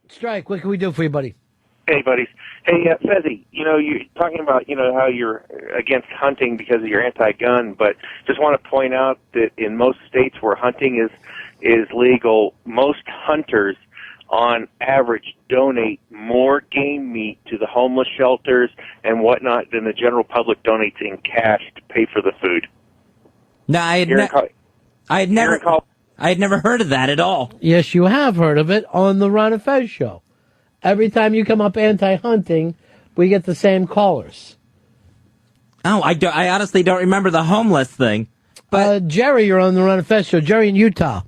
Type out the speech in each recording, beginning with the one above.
Strike, what can we do for you, buddy? Hey, buddies. Hey, Fezzy, you're talking about, how you're against hunting because of your anti-gun, but just want to point out that in most states where hunting is legal, most hunters, on average, donate more game meat to the homeless shelters and whatnot than the general public donates in cash to pay for the food. No, I had never heard of that at all. Yes, you have heard of it on the Ron and Fez show. Every time you come up anti-hunting, we get the same callers. Oh, I honestly don't remember the homeless thing. But Jerry, you're on the Ron and Fez show. Jerry in Utah.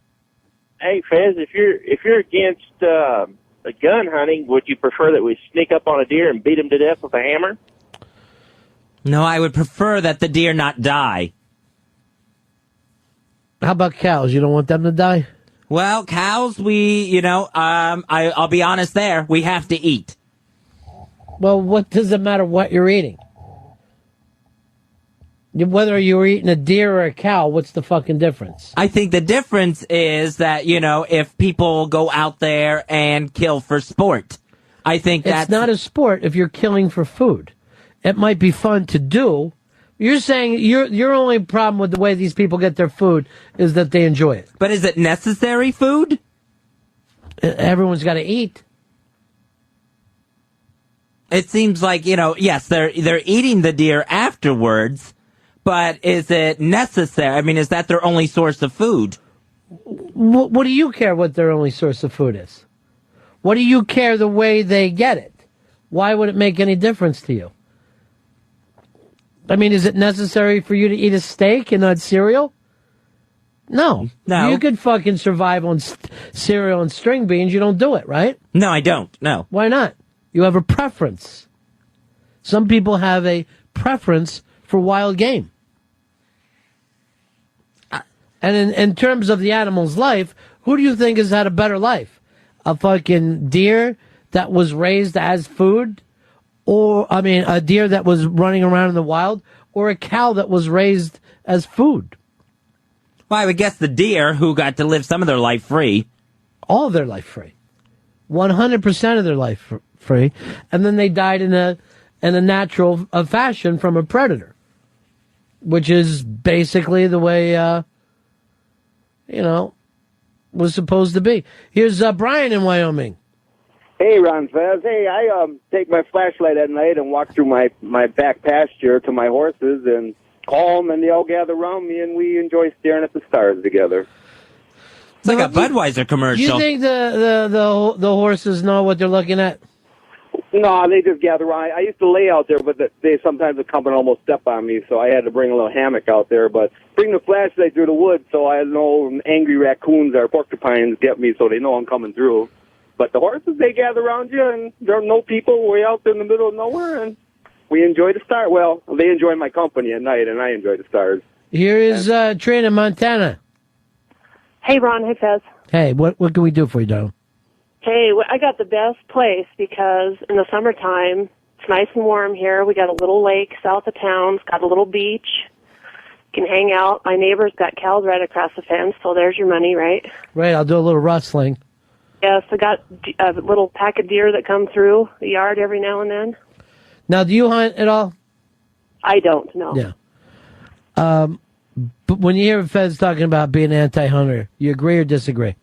Hey, Fez, if you're against gun hunting, would you prefer that we sneak up on a deer and beat him to death with a hammer? No, I would prefer that the deer not die. How about cows? You don't want them to die? Well, cows, I'll be honest there, we have to eat. Well, what does it matter what you're eating? Whether you're eating a deer or a cow, what's the fucking difference? I think the difference is that, if people go out there and kill for sport, I think that's... It's not a sport if you're killing for food. It might be fun to do. You're saying your only problem with the way these people get their food is that they enjoy it. But is it necessary food? Everyone's got to eat. It seems like, yes, they're eating the deer afterwards, but is it necessary? I mean, is that their only source of food? What do you care what their only source of food is? What do you care the way they get it? Why would it make any difference to you? I mean, is it necessary for you to eat a steak and not cereal? No. You could fucking survive on cereal and string beans. You don't do it, right? No, I don't. No. Why not? You have a preference. Some people have a preference for wild game. And in terms of the animal's life, who do you think has had a better life? A fucking deer that was raised as food? Or, a deer that was running around in the wild, or a cow that was raised as food? Well, I would guess the deer who got to live some of their life free. All of their life free. 100% of their life free. And then they died in a natural fashion from a predator. Which is basically the way, was supposed to be. Here's Brian in Wyoming. Hey, Ron Fez. Hey, I take my flashlight at night and walk through my back pasture to my horses and call them, and they all gather around me, and we enjoy staring at the stars together. It's like a Budweiser commercial. You think the horses know what they're looking at? No, they just gather around. I used to lay out there, but they sometimes would come and almost step on me, so I had to bring a little hammock out there. But bring the flashlight through the woods so I know angry raccoons or porcupines get me so they know I'm coming through. But the horses, they gather around you, and there are no people way out there in the middle of nowhere, and we enjoy the stars. Well, they enjoy my company at night, and I enjoy the stars. Here is Trina, Montana. Hey, Ron. Hey, Fez. Hey, what can we do for you, darling? Hey, I got the best place because in the summertime, it's nice and warm here. We got a little lake south of town. It's got a little beach. You can hang out. My neighbor's got cows right across the fence, so there's your money, right? Right, I'll do a little rustling. Yes, I got a little pack of deer that come through the yard every now and then. Now, do you hunt at all? I don't, no. Yeah. But when you hear Fez talking about being anti-hunter, you agree or disagree?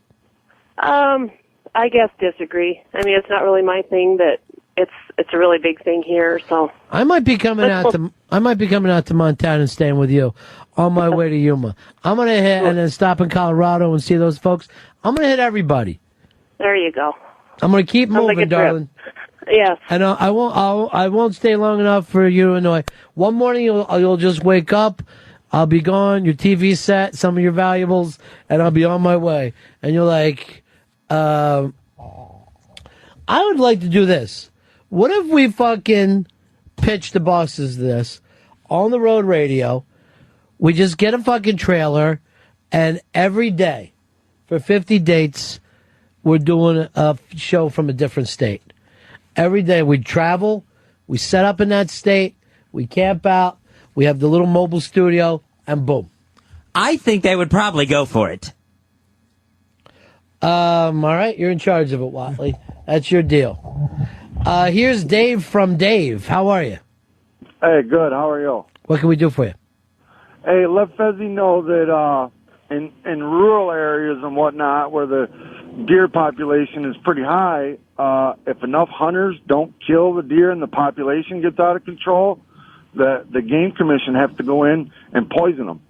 I guess disagree. I mean, it's not really my thing, but it's a really big thing here. So I might be coming out to Montana and staying with you on my way to Yuma. I'm gonna hit and then stop in Colorado and see those folks. I'm gonna hit everybody. There you go. I'm gonna keep moving, darling. Yes. And I won't stay long enough for you to annoy. One morning you'll just wake up. I'll be gone. Your TV set, some of your valuables, and I'll be on my way. And you're like, I would like to do this. What if we fucking pitch the bosses this on the road radio? We just get a fucking trailer, and every day for 50 dates, we're doing a show from a different state. Every day we travel, we set up in that state, we camp out, we have the little mobile studio, and boom. I think they would probably go for it. All right, you're in charge of it, Whatley. That's your deal. Here's Dave from Dave. How are you? Hey, good. How are you? What can we do for you? Hey, let Fezzy know that in rural areas and whatnot, where the deer population is pretty high, if enough hunters don't kill the deer and the population gets out of control, the Game Commission has to go in and poison them.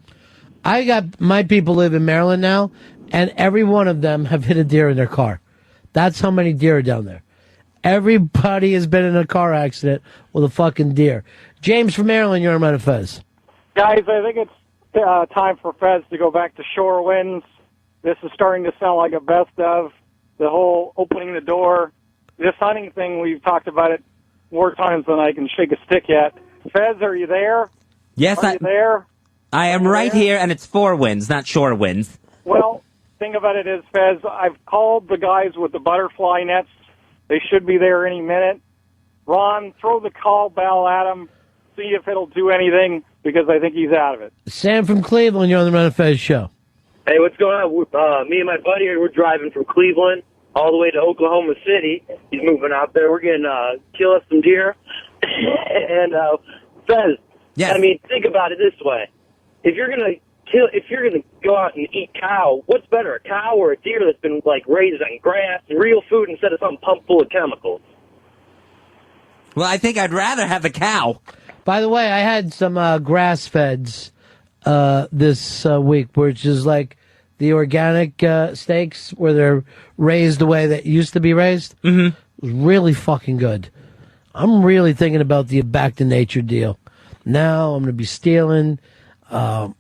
I got my people live in Maryland now, and every one of them have hit a deer in their car. That's how many deer are down there. Everybody has been in a car accident with a fucking deer. James from Maryland, you're on Fez. Guys, I think it's time for Fez to go back to shore winds. This is starting to sound like a best of. The whole opening the door. This hunting thing, we've talked about it more times than I can shake a stick at. Fez, are you there? Yes, are you there? I am right here, and it's 4 winds, not shore winds. Well, thing about it is, Fez, I've called the guys with the butterfly nets. They should be there any minute. Ron, throw the call bell at him. See if it'll do anything, because I think he's out of it. Sam from Cleveland, you're on the Run of Fez show. Hey, what's going on? Me and my buddy, we're driving from Cleveland all the way to Oklahoma City. He's moving out there. We're going to kill us some deer. And Fez, yes. I mean, think about it this way: if you're going to go out and eat cow, what's better, a cow or a deer that's been like raised on grass and real food instead of something pumped full of chemicals? Well, I think I'd rather have a cow. By the way, I had some grass feds this week, which is like the organic steaks where they're raised the way that used to be raised. Mm-hmm. It was really fucking good. I'm really thinking about the back to nature deal. Now I'm going to be stealing and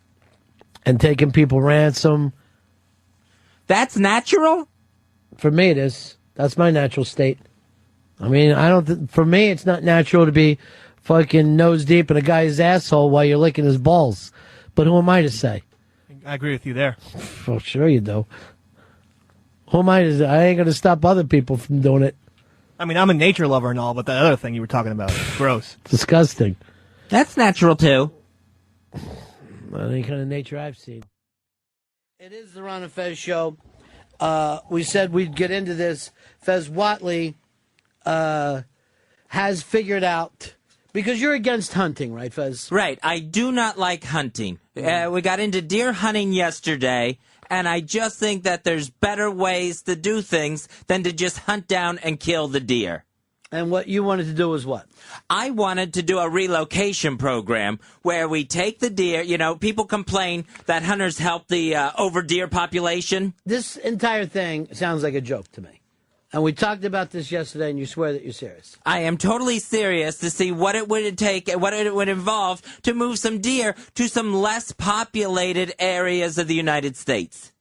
taking people ransom. That's natural? For me, it is. That's my natural state. I mean, for me, it's not natural to be fucking nose deep in a guy's asshole while you're licking his balls. But who am I to say? I agree with you there. Well, sure you do. Who am I to say? I ain't going to stop other people from doing it. I mean, I'm a nature lover and all, but that other thing you were talking about is gross. Disgusting. That's natural, too. Not any kind of nature I've seen. It is the Ron and Fez show. We said we'd get into this. Fez Whatley has figured out, because you're against hunting, right, Fez? Right. I do not like hunting. We got into deer hunting yesterday, and I just think that there's better ways to do things than to just hunt down and kill the deer. And what you wanted to do was what? I wanted to do a relocation program where we take the deer. You know, people complain that hunters help the over-deer population. This entire thing sounds like a joke to me. And we talked about this yesterday, and you swear that you're serious. I am totally serious to see what it would take, what it would involve to move some deer to some less populated areas of the United States.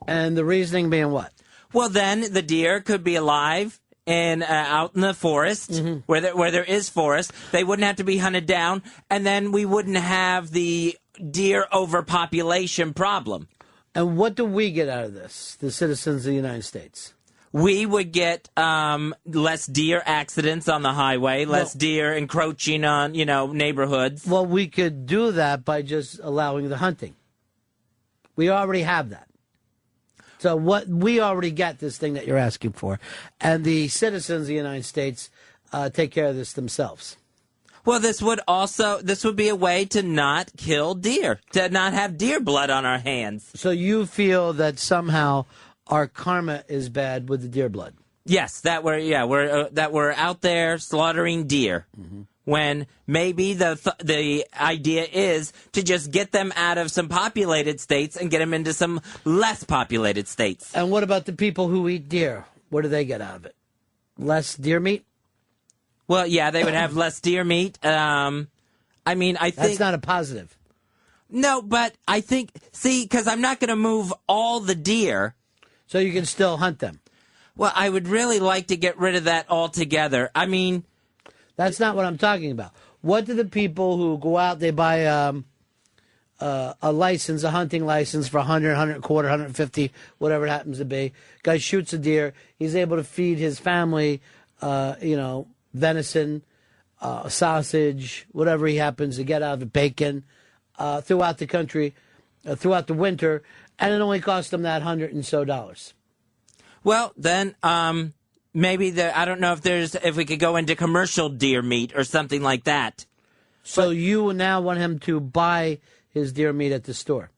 And the reasoning being what? Well, then the deer could be alive and out in the forest, where there is forest. They wouldn't have to be hunted down, and then we wouldn't have the deer overpopulation problem. And what do we get out of this, the citizens of the United States? We would get less deer accidents on the highway, less deer encroaching on, neighborhoods. Well, we could do that by just allowing the hunting. We already have that. So we already get this thing that you're asking for. And the citizens of the United States take care of this themselves. Well, this would be a way to not kill deer, to not have deer blood on our hands. So you feel that somehow our karma is bad with the deer blood? Yes, that we're out there slaughtering deer. Mm-hmm. When maybe the idea is to just get them out of some populated states and get them into some less populated states. And what about the people who eat deer? What do they get out of it? Less deer meat? Well, yeah, they would have less deer meat. I think that's not a positive. No, but I think, because I'm not going to move all the deer. So you can still hunt them? Well, I would really like to get rid of that altogether. I mean, that's not what I'm talking about. What do the people who go out, they buy a license, a hunting license for 100, 100 quarter, 150, whatever it happens to be. Guy shoots a deer. He's able to feed his family, venison, sausage, whatever he happens to get out of it, bacon, throughout the country, throughout the winter, and it only costs them that $100 and so. Well, then maybe I don't know if we could go into commercial deer meat or something like that. So you now want him to buy his deer meat at the store?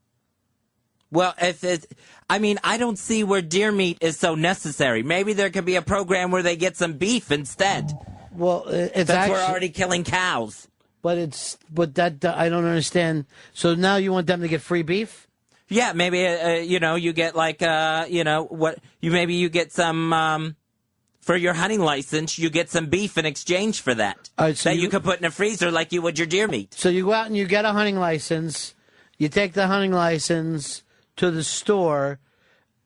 Well, I don't see where deer meat is so necessary. Maybe there could be a program where they get some beef instead. It's Since we're already killing cows. But I don't understand. So now you want them to get free beef? Yeah, maybe you get you get some for your hunting license. You get some beef in exchange for that. All right, so you could put in a freezer like you would your deer meat. So you go out and you get a hunting license. You take the hunting license to the store,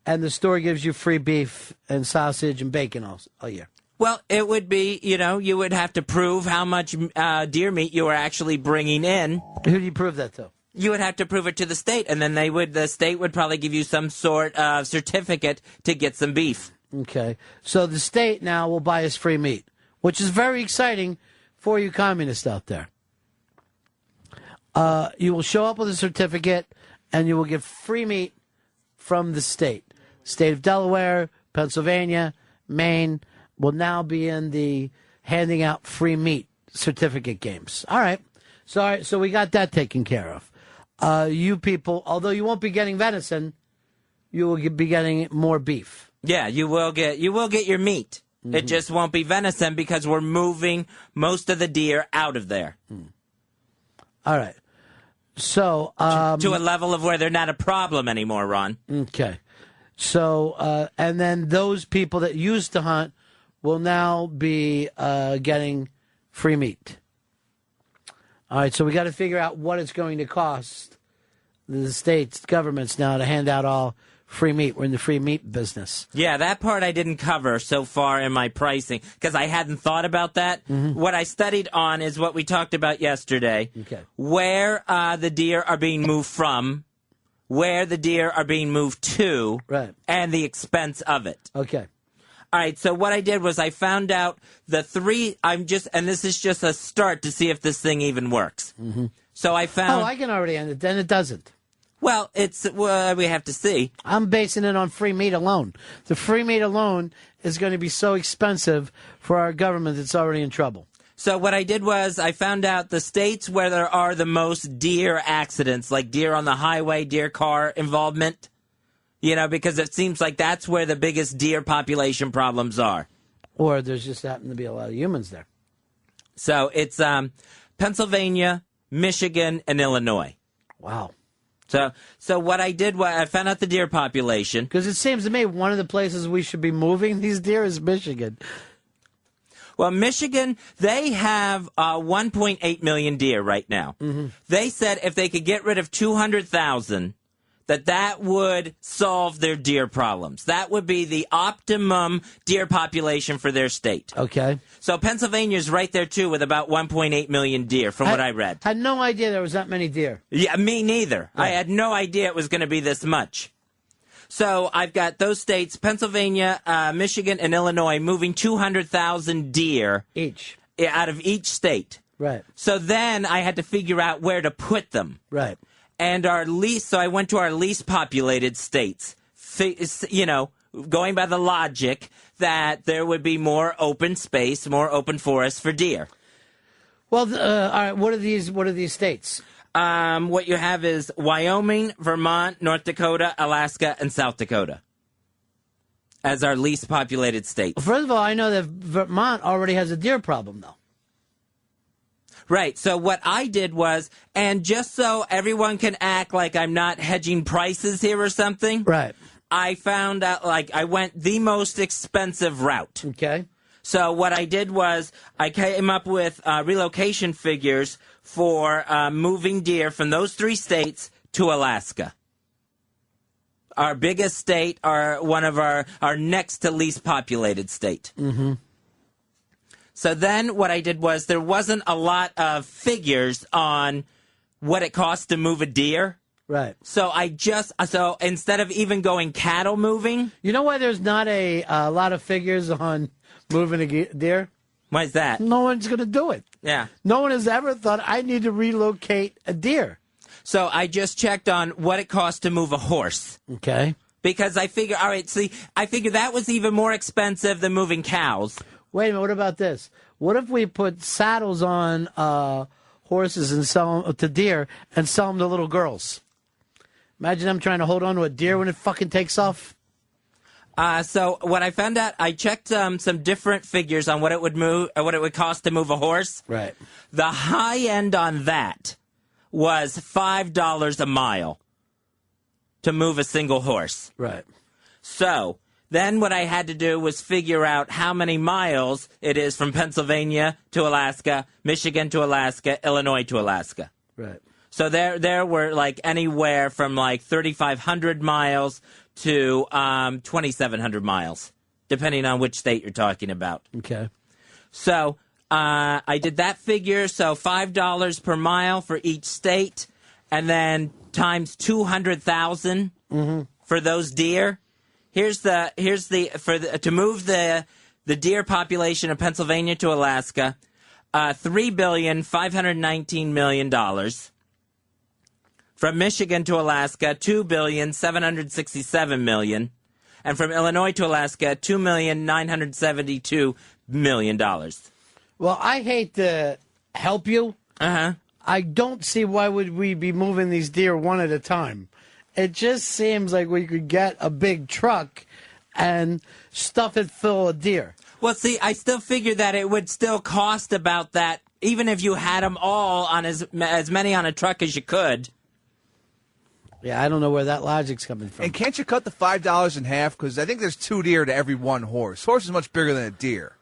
and the store gives you free beef and sausage and bacon all year. Well, it would be, you would have to prove how much deer meat you were actually bringing in. Who do you prove that to? You would have to prove it to the state, and then the state would probably give you some sort of certificate to get some beef. Okay. So the state now will buy us free meat, which is very exciting for you communists out there. You will show up with a certificate, and you will get free meat from the state. State of Delaware, Pennsylvania, Maine will now be in the handing out free meat certificate games. All right. So we got that taken care of. You people, although you won't be getting venison, you will be getting more beef. Yeah, you will get your meat. Mm-hmm. It just won't be venison because we're moving most of the deer out of there. All right. So to a level of where they're not a problem anymore, Ron. Okay. So and then those people that used to hunt will now be getting free meat. All right, so we got to figure out what it's going to cost the states, governments now to hand out all free meat. We're in the free meat business. Yeah, that part I didn't cover so far in my pricing because I hadn't thought about that. Mm-hmm. What I studied on is what we talked about yesterday, where the deer are being moved from, where the deer are being moved to, right, and the expense of it. Okay. All right, so what I did was I found out the three, and this is just a start to see if this thing even works. Mm-hmm. So I found... Oh, I can already end it, then it doesn't. Well, we have to see. I'm basing it on free meat alone. The free meat alone is going to be so expensive for our government it's already in trouble. So what I did was I found out the states where there are the most deer accidents, like deer on the highway, deer car involvement. Because it seems like that's where the biggest deer population problems are. Or there's just happen to be a lot of humans there. So it's Pennsylvania, Michigan, and Illinois. Wow. So what I did was I found out the deer population. Because it seems to me one of the places we should be moving these deer is Michigan. Well, Michigan, they have 1.8 million deer right now. Mm-hmm. They said if they could get rid of 200,000... that would solve their deer problems. That would be the optimum deer population for their state. Okay. So Pennsylvania's right there, too, with about 1.8 million deer, from what I read. I had no idea there was that many deer. Yeah, me neither. Right. I had no idea it was going to be this much. So I've got those states, Pennsylvania, Michigan, and Illinois, moving 200,000 deer. Each. Out of each state. Right. So then I had to figure out where to put them. Right. And so I went to our least populated states, going by the logic that there would be more open space, more open forest for deer. Well, all right, what are these states? What you have is Wyoming, Vermont, North Dakota, Alaska, and South Dakota as our least populated states. Well, first of all, I know that Vermont already has a deer problem, though. Right. So what I did was, and just so everyone can act like I'm not hedging prices here or something. Right. I found out, I went the most expensive route. Okay. So what I did was I came up with relocation figures for moving deer from those three states to Alaska. Our biggest state, one of our next to least populated state. Mm-hmm. So then what I did was there wasn't a lot of figures on what it costs to move a deer. Right. So so instead of even going cattle moving. You know why there's not a lot of figures on moving a deer? Why is that? No one's going to do it. Yeah. No one has ever thought, I need to relocate a deer. So I just checked on what it costs to move a horse. Okay. Because I figure, all right, see, I figure that was even more expensive than moving cows. Wait a minute, what about this? What if we put saddles on horses and sell them to deer and sell them to little girls? Imagine them trying to hold on to a deer when it fucking takes off. So what I found out, I checked some different figures on what it would cost to move a horse. Right. The high end on that was $5 a mile to move a single horse. Right. So then what I had to do was figure out how many miles it is from Pennsylvania to Alaska, Michigan to Alaska, Illinois to Alaska. Right. So there were like anywhere from like 3,500 miles to 2,700 miles, depending on which state you're talking about. Okay. So I did that figure, so $5 per mile for each state, and then times 200,000 for those deer. To move the deer population of Pennsylvania to Alaska, $3,519,000,000. From Michigan to Alaska, $2,767,000,000, and from Illinois to Alaska, $2,972,000,000. Well, I hate to help you. Uh-huh. I don't see why would we be moving these deer one at a time. It just seems like we could get a big truck and stuff it full of deer. Well, see, I still figure that it would still cost about that, even if you had them all on as many on a truck as you could. Yeah, I don't know where that logic's coming from. And can't you cut the $5 in half? Because I think there's 2 deer to every 1 horse. Horse is much bigger than a deer.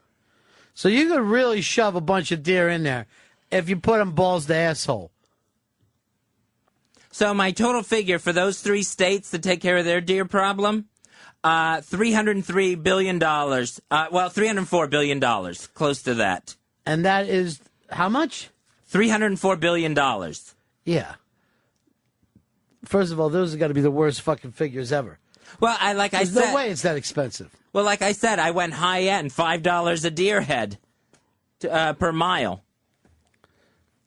So you could really shove a bunch of deer in there if you put them balls to asshole. So my total figure for those 3 states to take care of their deer problem, $303 billion. $304 billion, close to that. And that is how much? $304 billion. Yeah. First of all, those have got to be the worst fucking figures ever. Well, There's no way it's that expensive. Well, like I said, I went high end, $5 a deer head per mile.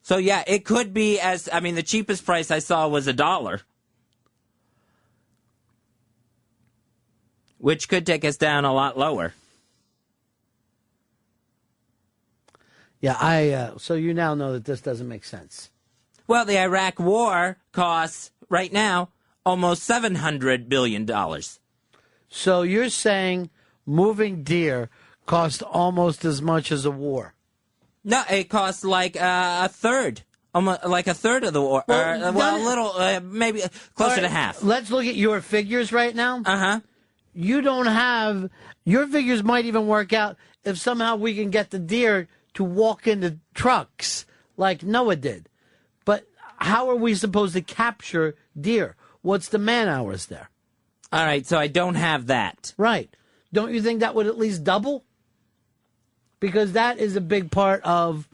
So yeah, it could be the cheapest price I saw was $1, which could take us down a lot lower. Yeah, so you now know that this doesn't make sense. Well, the Iraq War costs right now almost $700 billion. So you're saying moving deer cost almost as much as a war? No, it costs like a third. Almost like a third of the war. Maybe closer to half. Let's look at your figures right now. Uh-huh. You don't have... Your figures might even work out if somehow we can get the deer to walk into trucks like Noah did. But how are we supposed to capture deer? What's the man hours there? All right, so I don't have that. Right. Don't you think that would at least double? Because that is a big part of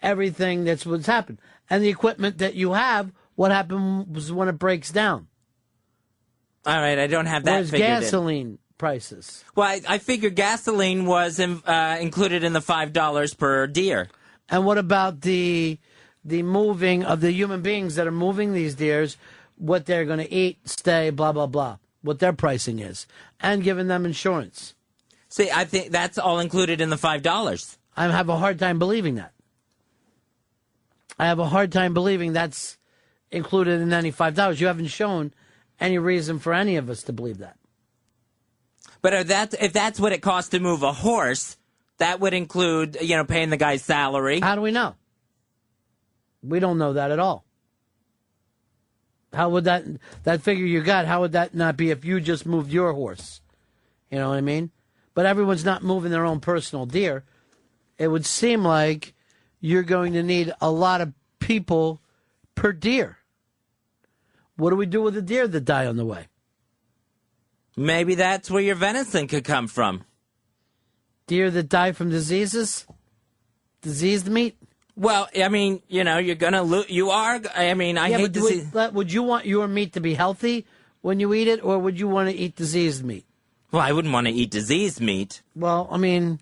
everything that's what's happened. And the equipment that you have, what happens when it breaks down? All right, I don't have that Where's figured gasoline prices? Well, I figured gasoline was included in the $5 per deer. And what about the moving of the human beings that are moving these deers, what they're going to eat, stay, blah, blah, blah, what their pricing is, and giving them insurance? See, I think that's all included in the $5. I have a hard time believing that. I have a hard time believing that's included in any $5. You haven't shown any reason for any of us to believe that. But if that's what it costs to move a horse, that would include, paying the guy's salary. How do we know? We don't know that at all. How would that figure you got, how would that not be if you just moved your horse? You know what I mean? But everyone's not moving their own personal deer. It would seem like you're going to need a lot of people per deer. What do we do with the deer that die on the way? Maybe that's where your venison could come from. Deer that die from diseases? Diseased meat? Well, I mean, you're going to you are, I hate to see... Would you want your meat to be healthy when you eat it, or would you want to eat diseased meat? Well, I wouldn't want to eat diseased meat. Well, I mean...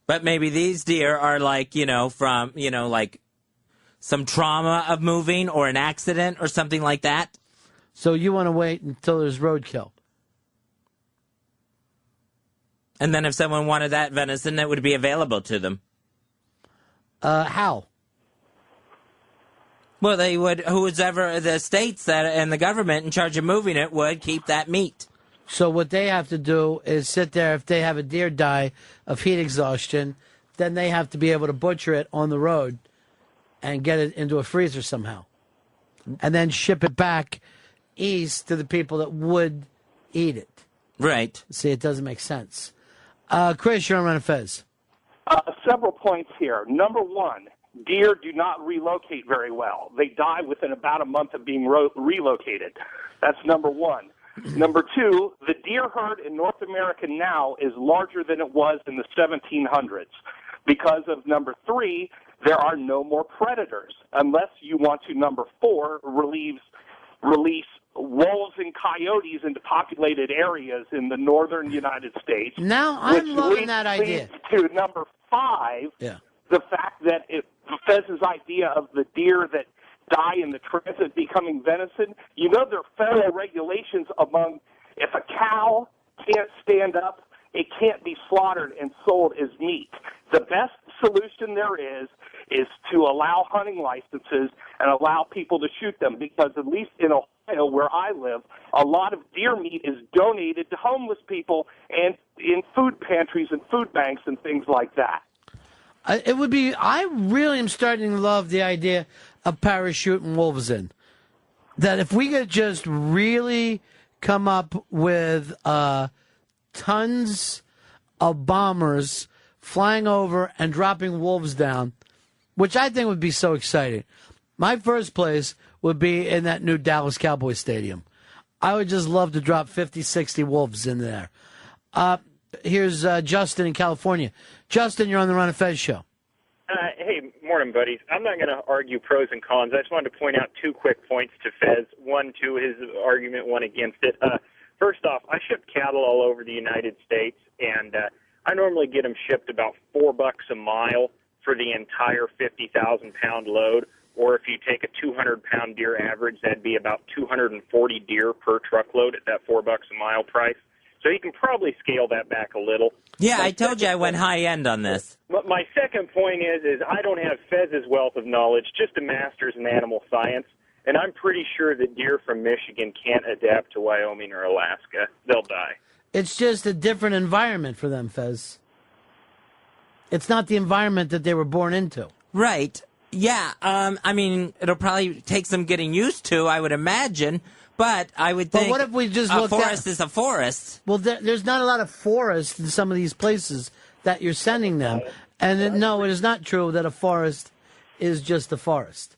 But maybe these deer are like, from, like some trauma of moving or an accident or something like that. So you want to wait until there's roadkill. And then if someone wanted that venison, it would be available to them. How? Well, they would, whoever the states that and the government in charge of moving it would keep that meat. So what they have to do is sit there. If they have a deer die of heat exhaustion, then they have to be able to butcher it on the road and get it into a freezer somehow. And then ship it back east to the people that would eat it. Right. See, it doesn't make sense. Chris, you're on Run Fez. Several points here. Number one, deer do not relocate very well. They die within about a month of being relocated. That's number one. Number two, the deer herd in North America now is larger than it was in the 1700s. Because of number three, there are no more predators, unless you want to, number four, release wolves and coyotes into populated areas in the northern United States. Now I'm loving that idea. Leads to number five, the fact that Fez's idea of the deer that die in the transit becoming venison, you know there are federal regulations among if a cow can't stand up, it can't be slaughtered and sold as meat. The best solution there is to allow hunting licenses and allow people to shoot them, because at least in Ohio, where I live, a lot of deer meat is donated to homeless people and in food pantries and food banks and things like that. It would be. I really am starting to love the idea of parachuting wolves in. That if we could just really come up with tons of bombers flying over and dropping wolves down, which I think would be so exciting. My first place would be in that new Dallas Cowboys Stadium. I would just love to drop 50, 60 wolves in there. Here's Justin in California. Justin, you're on the Ron and Fez show. Hey, morning, buddies. I'm not going to argue pros and cons. I just wanted to point out two quick points to Fez. One to his argument, one against it. First off, I ship cattle all over the United States, and I normally get them shipped about $4 a mile for the entire 50,000-pound load. Or if you take a 200-pound deer average, that'd be about 240 deer per truckload at that $4 a mile price. So you can probably scale that back a little. Yeah, I told you I went high end on this. But my second point is I don't have Fez's wealth of knowledge, just a master's in animal science, and I'm pretty sure that deer from Michigan can't adapt to Wyoming or Alaska. They'll die. It's just a different environment for them, Fez. It's not the environment that they were born into. Right. Yeah. I mean, it'll probably take some getting used to, I would imagine. But I would think. But what if we just a looked forest is a forest? Well, there's not a lot of forest in some of these places that you're sending them. And no, it is not true that a forest is just a forest.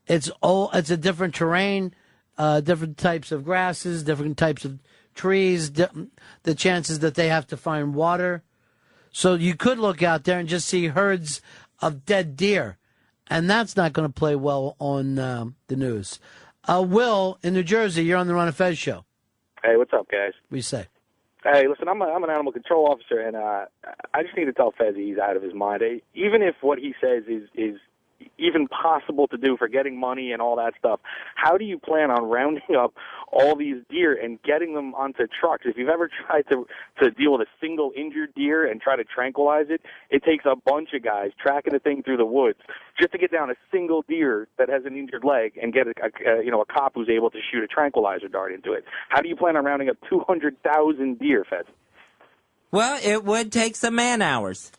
It's a different terrain, different types of grasses, different types of trees, the chances that they have to find water. So you could look out there and just see herds of dead deer. And that's not going to play well on the news. Will, in New Jersey, you're on the Ron and Fez show. Hey, what's up, guys? What do you say? Hey, listen, I'm an animal control officer, and I just need to tell Fez he's out of his mind. Even if what he says is even possible to do for getting money and all that stuff, how do you plan on rounding up all these deer and getting them onto trucks? If you've ever tried to deal with a single injured deer and try to tranquilize it, it takes a bunch of guys tracking the thing through the woods just to get down a single deer that has an injured leg and get a cop who's able to shoot a tranquilizer dart into it. How do you plan on rounding up 200,000 deer, Fez? Well, it would take some man hours.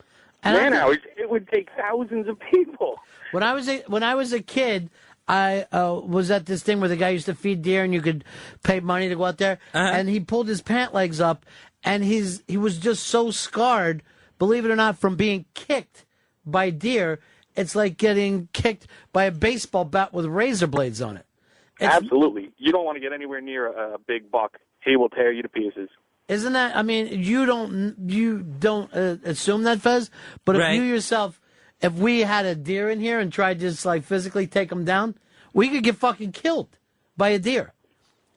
Man hours? It would take thousands of people. When I was a kid, I was at this thing where the guy used to feed deer, and you could pay money to go out there. And he pulled his pant legs up, and he was just so scarred, believe it or not, from being kicked by deer. It's like getting kicked by a baseball bat with razor blades on it. Absolutely, you don't want to get anywhere near a big buck. He will tear you to pieces. Isn't that? I mean, you don't assume that, Fez, but if you yourself. If we had a deer in here and tried to just like physically take him down, we could get fucking killed by a deer.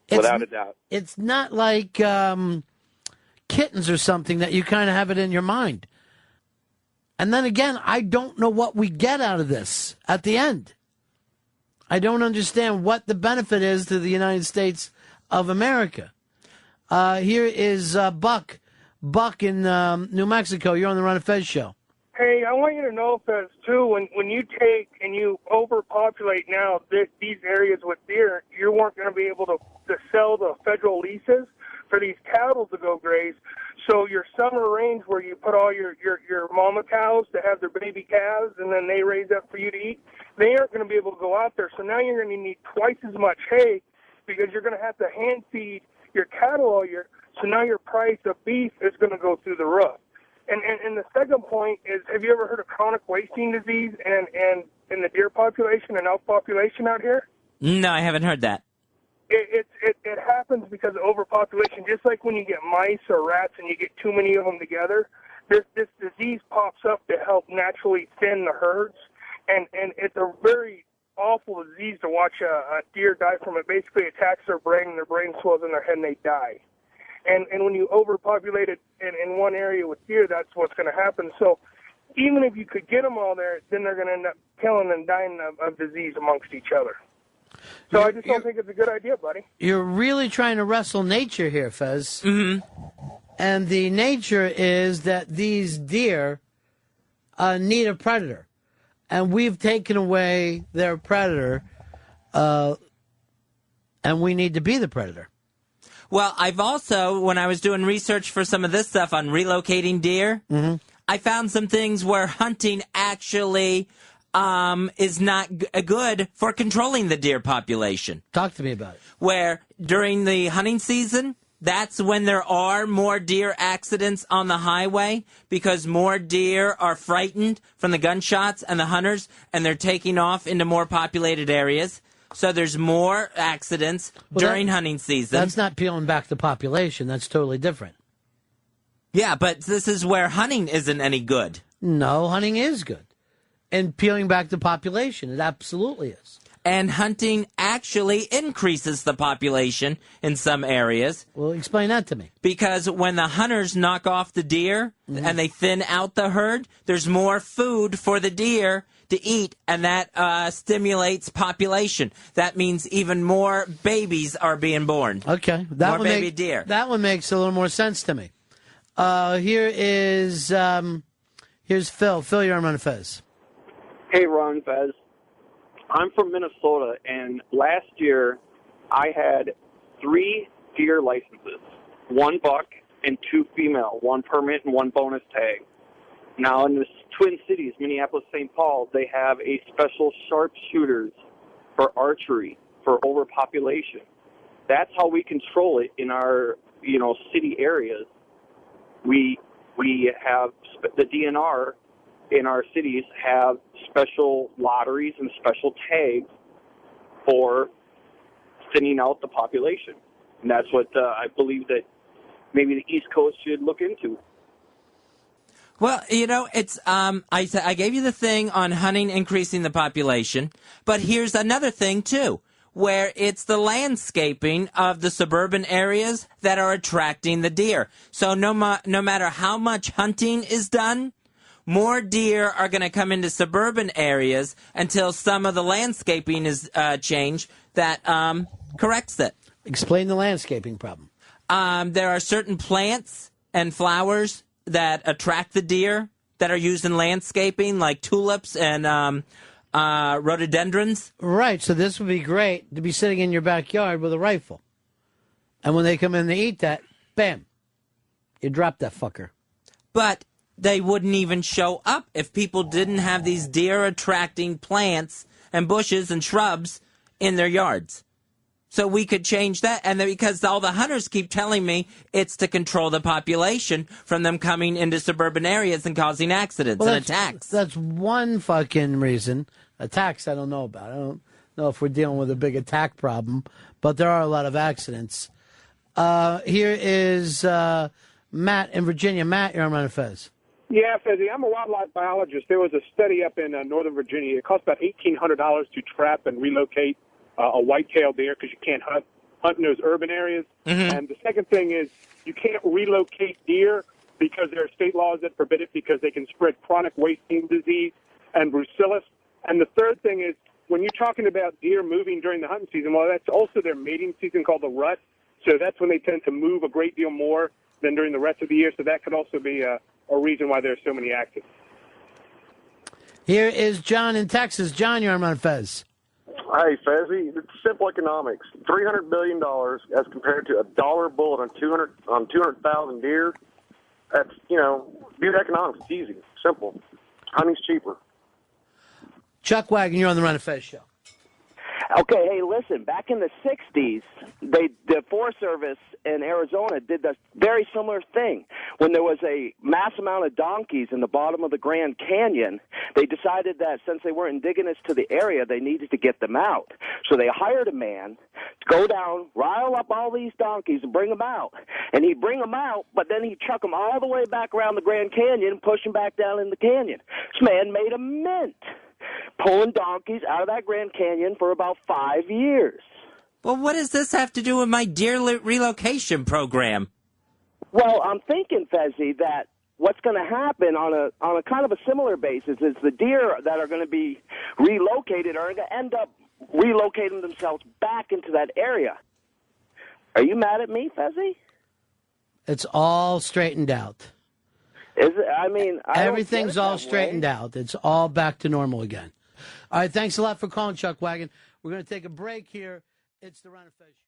Without a doubt. It's not like kittens or something that you kind of have it in your mind. And then again, I don't know what we get out of this at the end. I don't understand what the benefit is to the United States of America. Here is Buck. Buck in New Mexico. You're on the Ron and Fez show. Hey, I want you to know, Fez, too, when you take and you overpopulate now these areas with deer, you weren't going to be able to sell the federal leases for these cattle to go graze. So your summer range where you put all your mama cows to have their baby calves and then they raise up for you to eat, they aren't going to be able to go out there. So now you're going to need twice as much hay because you're going to have to hand feed your cattle all year. So now your price of beef is going to go through the roof. And the second point is, have you ever heard of chronic wasting disease and in the deer population and elk population out here? No, I haven't heard that. It happens because of overpopulation. Just like when you get mice or rats and you get too many of them together, this disease pops up to help naturally thin the herds, and it's a very awful disease to watch a deer die from. It basically attacks their brain, and their brain swells in their head, and they die. And when you overpopulate it in one area with deer, that's what's going to happen. So even if you could get them all there, then they're going to end up killing and dying of disease amongst each other. So I just don't think it's a good idea, buddy. You're really trying to wrestle nature here, Fez. Mm-hmm. And the nature is that these deer need a predator. And we've taken away their predator, and we need to be the predator. Well, I've also, when I was doing research for some of this stuff on relocating deer, I found some things where hunting actually is not good for controlling the deer population. Talk to me about it. Where during the hunting season, that's when there are more deer accidents on the highway because more deer are frightened from the gunshots and the hunters, and they're taking off into more populated areas. So there's more accidents during hunting season. That's not peeling back the population. That's totally different. Yeah, but this is where hunting isn't any good. No, hunting is good. And peeling back the population, it absolutely is. And hunting actually increases the population in some areas. Well, explain that to me. Because when the hunters knock off the deer and they thin out the herd, there's more food for the deer to eat, and that stimulates population. That means even more babies are being born. Okay. More baby deer. That one makes a little more sense to me. Here's Phil. Phil, you're on Ron and Fez. Hey, Ron Fez. I'm from Minnesota, and last year I had 3 deer licenses, 1 buck and 2 female, 1 permit and 1 bonus tag. Now, in the Twin Cities, Minneapolis, St. Paul, they have a special sharpshooters for archery for overpopulation. That's how we control it in our, city areas. We have the DNR in our cities have special lotteries and special tags for thinning out the population. And that's what I believe that maybe the East Coast should look into. Well, it's I gave you the thing on hunting increasing the population, but here's another thing too, where it's the landscaping of the suburban areas that are attracting the deer. So no matter how much hunting is done, more deer are going to come into suburban areas until some of the landscaping is changed that corrects it. Explain the landscaping problem. There are certain plants and flowers that attract the deer that are used in landscaping, like tulips and rhododendrons. Right, so this would be great to be sitting in your backyard with a rifle. And when they come in to eat that, bam, you drop that fucker. But they wouldn't even show up if people didn't have these deer-attracting plants and bushes and shrubs in their yards. So we could change that, and because all the hunters keep telling me it's to control the population from them coming into suburban areas and causing accidents and attacks. That's one fucking reason. Attacks, I don't know about. I don't know if we're dealing with a big attack problem, but there are a lot of accidents. Here is Matt in Virginia. Matt, you're on Ron and Fez. Yeah, Fezzy, I'm a wildlife biologist. There was a study up in Northern Virginia. It cost about $1,800 to trap and relocate a white-tailed deer because you can't hunt in those urban areas. Mm-hmm. And the second thing is you can't relocate deer because there are state laws that forbid it because they can spread chronic wasting disease and brucellus. And the third thing is when you're talking about deer moving during the hunting season, well, that's also their mating season called the rut. So that's when they tend to move a great deal more than during the rest of the year. So that could also be a reason why there's so many active. Here is John in Texas. John, you're on Fez. Hey, Fezzy, it's simple economics. $300 billion as compared to $1 bullet on 200,000 deer. That's, good economics. It's easy. Simple. Hunting's cheaper. Chuck Wagon, you're on the Run of Fez show. Okay, hey, listen, back in the 60s, the Forest Service in Arizona did the very similar thing. When there was a mass amount of donkeys in the bottom of the Grand Canyon, they decided that since they were indigenous to the area, they needed to get them out. So they hired a man to go down, rile up all these donkeys and bring them out. And he'd bring them out, but then he'd chuck them all the way back around the Grand Canyon and push them back down in the canyon. This man made a mint pulling donkeys out of that Grand Canyon for about 5 years. Well, what does this have to do with my deer relocation program? Well, I'm thinking, Fezzy, that what's going to happen on a kind of a similar basis is the deer that are going to be relocated are going to end up relocating themselves back into that area. Are you mad at me, Fezzy? It's all straightened out. Is it? I mean, everything's all straightened out. It's all back to normal again. All right, thanks a lot for calling, Chuck Wagon. We're going to take a break here. It's the Ron and Fez Show.